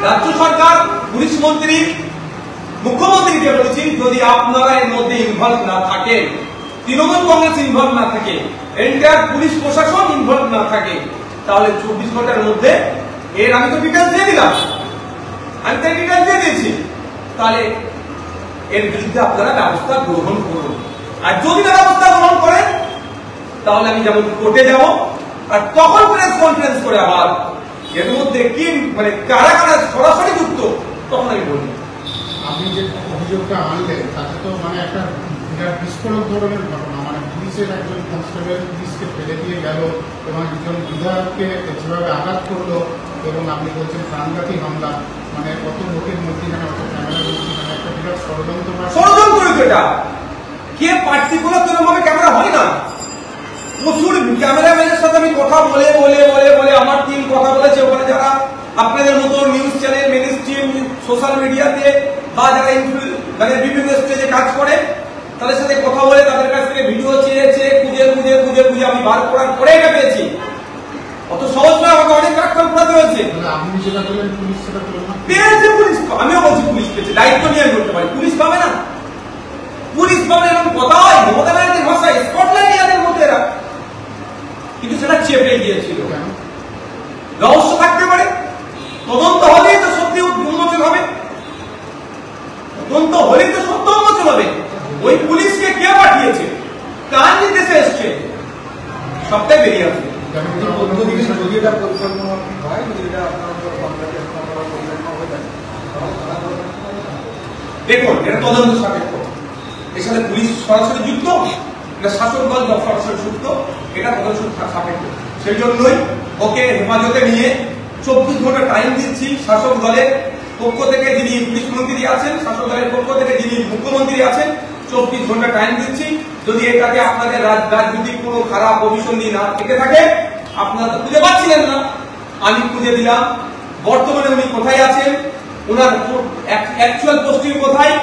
রাজ্য সরকার পুলিশ মন্ত্রী মুখ্যমন্ত্রীকে বলেছি, যদি আপনারা এর মধ্যে ইনভলভ না থাকেন, তৃণমূল কংগ্রেস ইনভলভ না থাকে, এন্টায়ার পুলিশ প্রশাসন ইনভলভ না থাকে, তাহলে 24 ঘন্টার মধ্যে এর আমি তো ডিটেলস দিয়ে দিলাম, আমি তো ডিটেলস দিয়ে দিয়েছি, তাহলে এর বিরুদ্ধে আপনারা ব্যবস্থা গ্রহণ করুন। আর যদি না ব্যবস্থা গ্রহণ করেন তাহলে আমি যেমন কোর্টে যাব, আর তখন প্রেস কনফারেন্স করে আবার এর মধ্যে কি মানে কারা কারা সরাসরি যুক্ত তখন আমি বলি। আপনি যে অভিযোগটা আনলেন তাতে তো মানে একটা বিরাট বিস্ফোরক ধরনের ঘটনা, মানে পুলিশের একজন কনস্টেবল পুলিশকে ফেলে দিয়ে গেল এবং একজন বিধায়ককে যেভাবে আঘাত করলো, এবং আপনি বলছেন প্রাণঘাতী হামলা, মানে কত লোকের মধ্যখানে অত ক্যামেরা মধ্যখানে একটা বিরাট ষড়যন্ত্র। এটা কে পার্টিকুলার কোনোভাবে ক্যামেরা হয় না, প্রচুর ক্যামেরাম্যানের সাথে আমি কথা বলে বলে বলে বলে আমার টিম কথা বলেছে, ওখানে যারা আপনাদের মতো news channel main stream social মিডিয়াতে বা যারা মানে বিভিন্ন স্টেজে কাজ করে তাদের সাথে কথা বলে তাদের কাছ থেকে ভিডিও চেয়েছে, খুঁজে খুঁজে খুঁজে খুঁজে আমি বার করার পরে এটা পেয়েছি। অত সহজ নয়, আমাকে অনেক কাজ করাতে হয়েছে। আপনি যেটা করলেন পুলিশ সেটা করলেন না, পেয়েছে পুলিশ, আমিও বলছি পুলিশ পেয়েছে, দায়িত্ব নিয়ে আমি করতে পারি, পুলিশ পাবে না, পুলিশ পাবে এরকম কথা হয় মমতা ব্যানার্জির ভাষায় স্পটলাইট এদের মধ্যে এরা, কিন্তু সেটা চেপে গিয়েছিল। রহস্য থাকতে পারে, তদন্ত হলেই তো সত্যি উন্মোচন হবে, তদন্ত হলেই তো সত্য উন্মোচন হবে। ওই পুলিশকে কে পাঠিয়েছে, কার নির্দেশে এসছে, সবটাই বেরিয়ে আসবে। যদি এটা পরিকল্পনা হয়, যদি এটা আপনার দেখুন এটা তদন্ত সাপেক্ষ, এর সাথে পুলিশ সরাসরি যুক্ত, এটা শাসক দল সরাসরি যুক্ত, এটা তদন্ত সাপেক্ষ। সেই জন্যই ওকে হেফাজতে নিয়ে 24 ঘন্টা টাইম দিচ্ছি। শাসক দলের পক্ষ থেকে যিনি পুলিশ মন্ত্রী আছেন, শাসক দলের পক্ষ থেকে যিনি মুখ্যমন্ত্রী আছেন, 24 ঘন্টা টাইম দিচ্ছি। যদি এটাকে আপনাদের রাজনৈতিক কোনো খারাপ অভিসন্ধি না থেকে থাকে, আপনারা তো খুঁজে পাচ্ছিলেন না, আমি খুঁজে দিলাম। বর্তমানে উনি কোথায় আছেন, ওনার অ্যাকচুয়াল পোস্টিং কোথায়,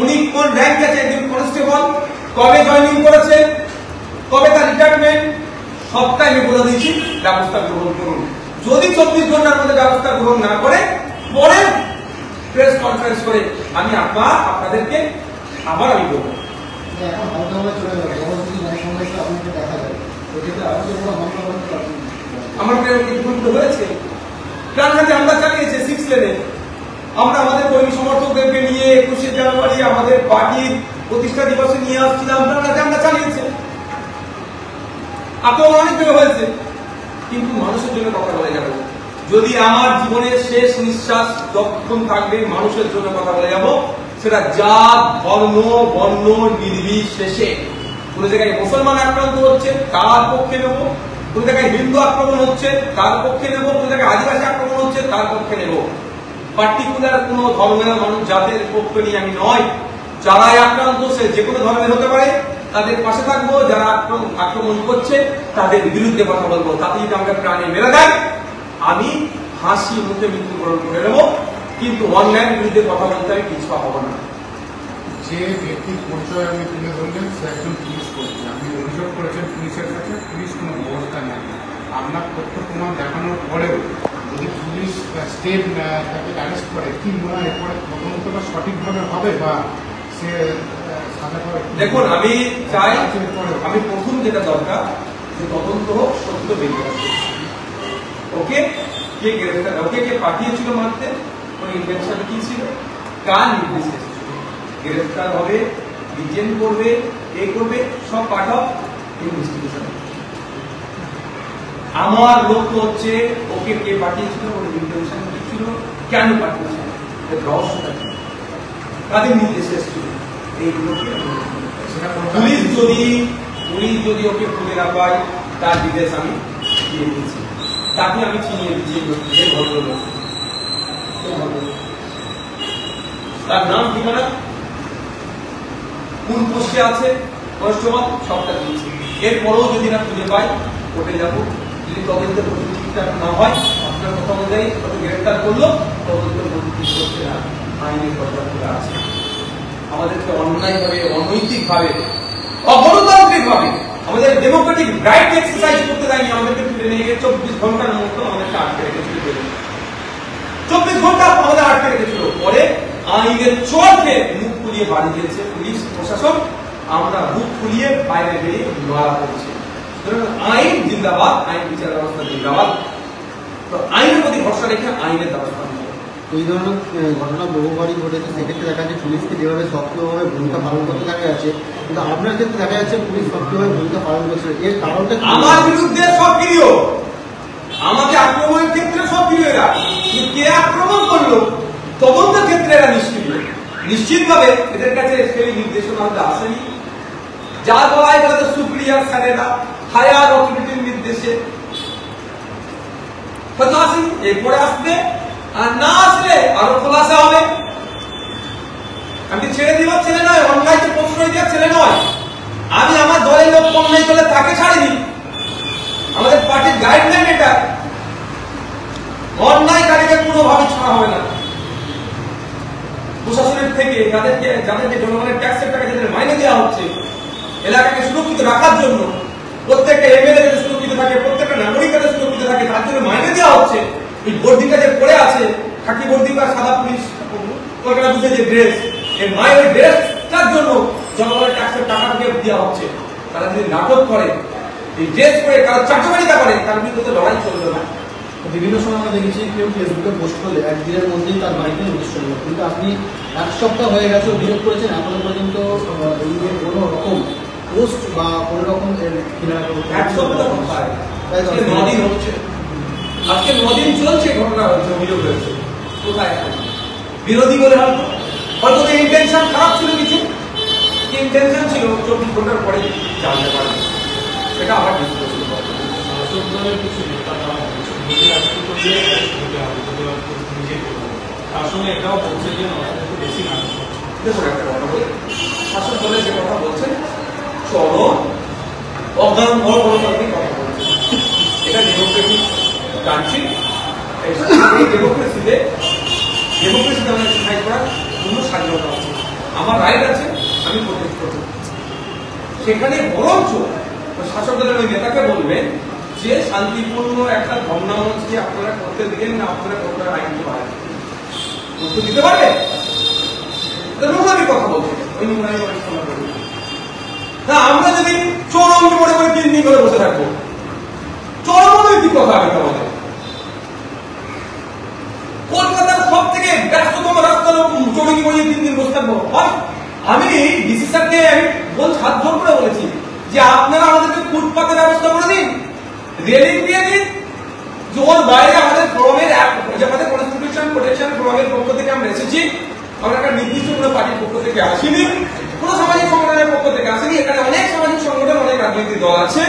উনি কোন র্যাঙ্কে আছে, একজন কনস্টেবল, কবে জয়েনিং করেছেন, কবে তার রিটায়ারমেন্ট, সবটাই আমি বলে দিয়েছি, ব্যবস্থা গ্রহণ করুন। যদি 24 ঘন্টার মধ্যে ব্যবস্থা গ্রহণ না করে পরে প্রেস কনফারেন্স করে আমি আপনাদেরকে আবার আমি বলবো। আমার হয়েছে প্রাণঘাতী হামলা চালিয়েছে 6 লেনে। আমরা আমাদের কর্মী সমর্থকদেরকে নিয়ে 21শে জানুয়ারি আমাদের পার্টির প্রতিষ্ঠা দিবসে নিয়ে আসছিলাম, প্রাণঘাতী হামলা চালিয়েছে, আক্রমণ অনেক জায়গায় হয়েছে, কিন্তু মানুষের জন্য কথা বলে যাবো। যদি আমার জীবনের শেষ নিঃশ্বাস যতক্ষণ থাকবে মানুষের জন্য কথা বলে যাব, সেটা জাত ধর্ম বর্ণ নির্বিশেষে। কোন জায়গায় মুসলমান আক্রান্ত হচ্ছে তার পক্ষে নেব, কোন জায়গায় হিন্দু আক্রমণ হচ্ছে তার পক্ষে নেব, কোন জায়গায় আদিবাসী আক্রমণ হচ্ছে তার পক্ষে নেব। পার্টিকুলার কোন ধর্মের মানুষ জাতের পক্ষে নিয়ে আমি নয়, যারাই আক্রান্ত সে যে কোনো ধর্মের হতে পারে তাদের পাশে থাকবো, যারা আক্রমণ করছে তাদের বিরুদ্ধে কথা বলবো। তাতে যদি আমাকে প্রাণে মেরে দেয় আমি হাসি মুখে মৃত্যুবরণ করে নেবো, কিন্তু অন্যায়ের বিরুদ্ধে কথা বলতে আমি পিছপা হবো না। যে ব্যক্তির পরিচয় আপনি তুলে ধরলেন সে একজন পুলিশ কর্মী, আপনি অভিযোগ করেছেন পুলিশের কাছে পুলিশ কোনো ব্যবস্থা নেয়, আপনার তথ্য প্রমাণ দেখানোর পরেও যদি পুলিশ স্টেপ তাকে অ্যারেস্ট করে, কি মনে হয় এরপরে তদন্তটা সঠিকভাবে হবে বা সে সাজা করে? দেখুন আমি চাই, আমি প্রথম যেটা দরকার যে তদন্ত হোক, সত্য বেরিয়ে আসবে। ওকে কে গ্রেফতার, ওকে কে পাঠিয়েছিল মারতে, ওর ইন্টেনশন কি ছিল, কার নির্দেশে এসেছিল, গ্রেফতার হবে, ডিটেইন করবে, এ করবে, সব পার্ট অফ ইনভেস্টিগেশন। আমার লক্ষ্য হচ্ছে ওকে কে পাঠিয়েছিল, ওর ইন্টেনশন কি ছিল, কেন পাঠিয়েছিল, এর রহস্যটা কি, কাদের নির্দেশে এসেছিল, এইগুলোকে পুলিশ যদি ওকে খুঁজে না পায় তার ডিটেলস আমি দিয়ে দিচ্ছি, তাকে আমি চিনিয়ে দিচ্ছি যে ভদ্রলোক, তার নাম ঠিকানা কোন পোস্টে আছে কনস্টেবল সবটা দিচ্ছি। এরপরেও যদি না খুঁজে পাই কোর্টে যাবো, যদি তদন্তের প্রতি ঠিকঠাক না হয় আপনার কথা অনুযায়ী গ্রেফতার করলো, তদন্তের প্রতি ঠিক করছে না, আইনের পর্যাপ্ততা আছে। আমাদেরকে অন্যায়ভাবে অনৈতিকভাবে অগণতান্ত্রিকভাবে আমাদের ডেমোক্রেটিক রাইট এক্সারসাইজ করতে দেয়নি, আমাদেরকে তুলে নিয়ে গিয়ে 24 ঘন্টার মতো আমাদেরকে আটকে রেখেছিল। 24 ঘন্টা আইনের চোরকে মুখ খুলিয়ে বাড়ি দিয়েছে পুলিশ প্রশাসন, আমরা মুখ খুলিয়ে বাইরে বেরিয়ে লড়া করছি। আইন জিন্দাবাদ, আইন বিচার ব্যবস্থা জিন্দাবাদ। তো আইনের প্রতি ভরসা রেখে আইনের ব্যবস্থা। এই ধরনের ঘটনা বহুবারই ঘটেছে, সেক্ষেত্রে দেখা যাচ্ছে পুলিশকে যেভাবে সক্রিয়ভাবে ভূমিকা পালন করতে দেখা যাচ্ছে, কিন্তু আপনার ক্ষেত্রে দেখা যাচ্ছে পুলিশ সক্রিয়ভাবে ভূমিকা পালন করছে, এর কারণটা আমার বিরুদ্ধে সক্রিয়, আমাকে আক্রমণের ক্ষেত্রে সক্রিয় এরা, কিন্তু কে আক্রমণ করলো তদন্তের ক্ষেত্রে এরা নিষ্ক্রিয়। নিশ্চিতভাবে এদের কাছে সেই নির্দেশনা হতে আসেনি, যা বলাই বলে সুপ্রিয়ার স্যারেরা হায়ার অথরিটির নির্দেশে হয়তো আসেনি, এরপরে আসবে, আর না আসলে আরো খোলাসা হবে। আমি ছেড়ে দিব ছেলে নয়, অন্যায়কে প্রশ্রয় দেওয়ার ছেলে নয়। আমি আমার দলের লোক অন্যায় করলে তাকে ছাড়িনি, আমাদের পার্টির গাইডলাইন এটা, অন্যায়কারীকে কোনোভাবে ছাড়া হবে না। প্রশাসনের থেকে যাদেরকে জনগণের ট্যাক্সের টাকা যাদের মাইনে দেওয়া হচ্ছে এলাকাকে সুরক্ষিত রাখার জন্য, প্রত্যেকটা এমএলএ যাতে সুরক্ষিত থাকে, প্রত্যেকটা নাগরিক যাতে সুরক্ষিত থাকে, তার জন্য মাইনে দেওয়া হচ্ছে। এই বর্দিটা যে পড়ে আছে, খাকি বর্দি বা সাদা পুলিশ কলকাতা বুঝে যে ড্রেস, এই মায়ের ড্রেসটার জন্য জনগণের ট্যাক্সের টাকা দিয়ে দেওয়া হচ্ছে। তারা যদি নাটক করে, এই ড্রেস পরে কারো চাকরিটা করে, তার বিরুদ্ধে লড়াই চলবে না। বিভিন্ন সময় আমরা দেখেছি কেউ ফেসবুকে পোস্ট করলে একদিনের মধ্যেই তার বাড়িতে নোটিশ চলে যায়, কিন্তু আপনি এক সপ্তাহ হয়ে গেছে অভিযোগ করেছেন, এখনো পর্যন্ত এই নিয়ে কোনো রকম পোস্ট বা কোনো রকম এক সপ্তাহ কোথায়? আজকে 9 দিন হচ্ছে, আজকে 9 দিন চলছে, ঘটনা হচ্ছে, অভিযোগ হয়েছে, কোথায় এখন? বিরোধী বলে হয়তো ইন্টেনশন খারাপ ছিল, কিছু ইন্টেনশন ছিল 24 ঘন্টার পরে জানতে পারে, সেটা আবার ডিসকাশন করতে হবে। তার সঙ্গে এটাও বলছে যে বেশি না। দেখুন একটা কথা বলি, শাসক দলের যে কথা বলছেন চরম অজ্ঞান বড় গণতান্ত্রিক কথা বলছেন, এটা ডেমোক্রেসি কান্ট্রি। এই ডেমোক্রেসিতে আমাদের এক্সারসাইজ করার কোনো স্বাধীনতা আছে, আমার রাইট আছে, আমি প্রোটেস্ট করব। সেখানে বরঞ্চ শাসক দলের ওই নেতাকে বলবেন যে শান্তিপূর্ণ একটা ধর্ণা মঞ্চকে আপনারা করতে দিলেন না, আপনারা কতটা আইন উত্তর দিতে পারবে? নোংরামি কথা বলছে, ওই নোংরামি না। আমরা যদি চরম পড়ে করে 3 দিন ধরে বসে থাকবো, চরম নৈতিক কথা হবে আমাদের। কলকাতার সব থেকে ব্যস্ততম রাস্তার চড়কি পড়িয়ে 3 দিন বসে থাকবো। আমি ডিসি স্যারকে হাত জোর করে বলেছি যে আপনারা আমাদেরকে ফুটপাতের ব্যবস্থা করে দিন, রেলিং দিয়ে দিন, যে ওর বাইরে আমাদের ফোরামের আমাদের কনস্টিটিউশন প্রোটেকশন ফোরামের পক্ষ থেকে আমরা এসেছি, আমরা একটা নির্দিষ্ট কোনো পার্টির পক্ষ থেকে আসিনি, কোনো সামাজিক সংগঠনের পক্ষ থেকে আসেনি। এখানে অনেক সামাজিক সংগঠন, অনেক রাজনৈতিক দল আছে,